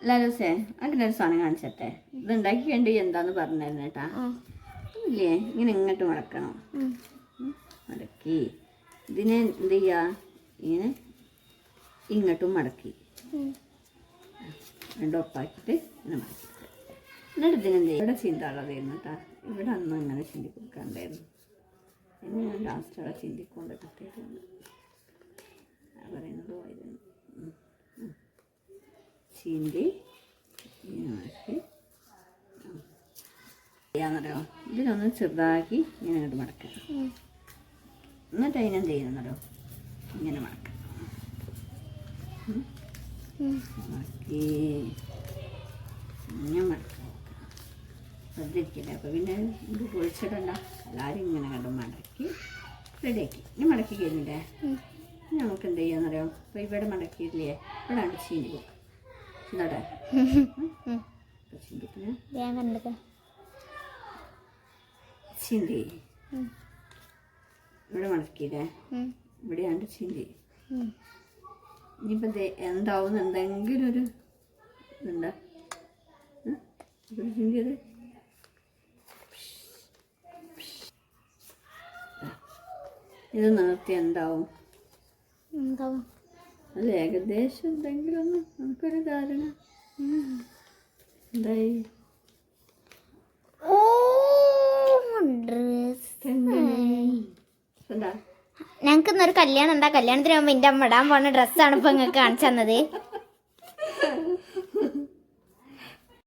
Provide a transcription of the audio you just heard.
ലൂസേ അങ്ങനെ ഒരു സാധനം കാണിച്ചട്ടെ. ഇത് ഉണ്ടാക്കി വേണ്ടി എന്താന്ന് പറഞ്ഞിരുന്നു കേട്ടാ. ഇല്ലേ ഇങ്ങനെ ഇങ്ങോട്ട് മടക്കണം. മടക്കി ഇതിനെ എന്ത് ചെയ്യുക, ഇങ്ങനെ ഇങ്ങോട്ടും മടക്കി രണ്ടും ഒപ്പാക്കിയിട്ട് ഇങ്ങനെ മടക്കി. എന്നിട്ട് ഇതിനെന്ത് ചെയ്യും, ഇവിടെ ചീന്താളതായിരുന്നു കേട്ടാ. ഇവിടെ അന്ന് അങ്ങനെ ചിന്തി കൊടുക്കാണ്ടായിരുന്നു. എന്നെ ഞാൻ ലാസ്റ്റ് അവിടെ ചിന്തിക്കൊണ്ട് കിട്ടിയിട്ടുണ്ട്. പറയുന്നത് പോയിരുന്നു. ചീന്തി ഇങ്ങനെ ചെയ്യാന്നറിയോ. ഇതിനൊന്ന് ചെറുതാക്കി ഇങ്ങനെ അങ്ങോട്ട് മടക്കാം. എന്നിട്ട് അതിനെന്ത് ചെയ്യുന്നറിയോ, ഇങ്ങനെ മടക്കാം. മടക്കി ഇങ്ങനെ മടക്കാം. ശ്രദ്ധിക്കില്ല. അപ്പോൾ പിന്നെ ഇത് പൊളിച്ചിടണ്ട. എല്ലാവരും ഇങ്ങനെ കണ്ട് മടക്കി റെഡിയാക്കി. ഇനി മടക്കി കഴിഞ്ഞില്ലേ നമുക്ക് എന്ത് ചെയ്യാന്നറിയോ. അപ്പോൾ ഇവിടെ മടക്കിയില്ലേ, ഇവിടെ ആണ് ചീന്തി കൊടുക്കുക. ചിന്നട്ടെ ചിന്തി ഇവിടെ മടക്കിയില്ലേ, ഇവിടെയാണ് ചിന്തി. ഇനിയിപ്പോൾ എന്താവും എന്തെങ്കിലും ഒരു ഇതുണ്ടോ ചിന്തിയത്. ഇത് നിർത്തി എന്താവും അല്ല ഏകദേശം എന്തെങ്കിലും ഒന്ന് നമുക്കൊരു ധാരണ എന്തായി. ഞങ്ങൾക്ക് ഇന്നൊരു കല്യാണം ഉണ്ടാ. കല്യാണത്തിന് പോകുമ്പോൾ എൻ്റെ അമ്മ ഇടാൻ പോണ ഡ്രസ്സാണ് ഇപ്പൊ നിങ്ങൾക്ക് കാണിച്ചു തന്നത്.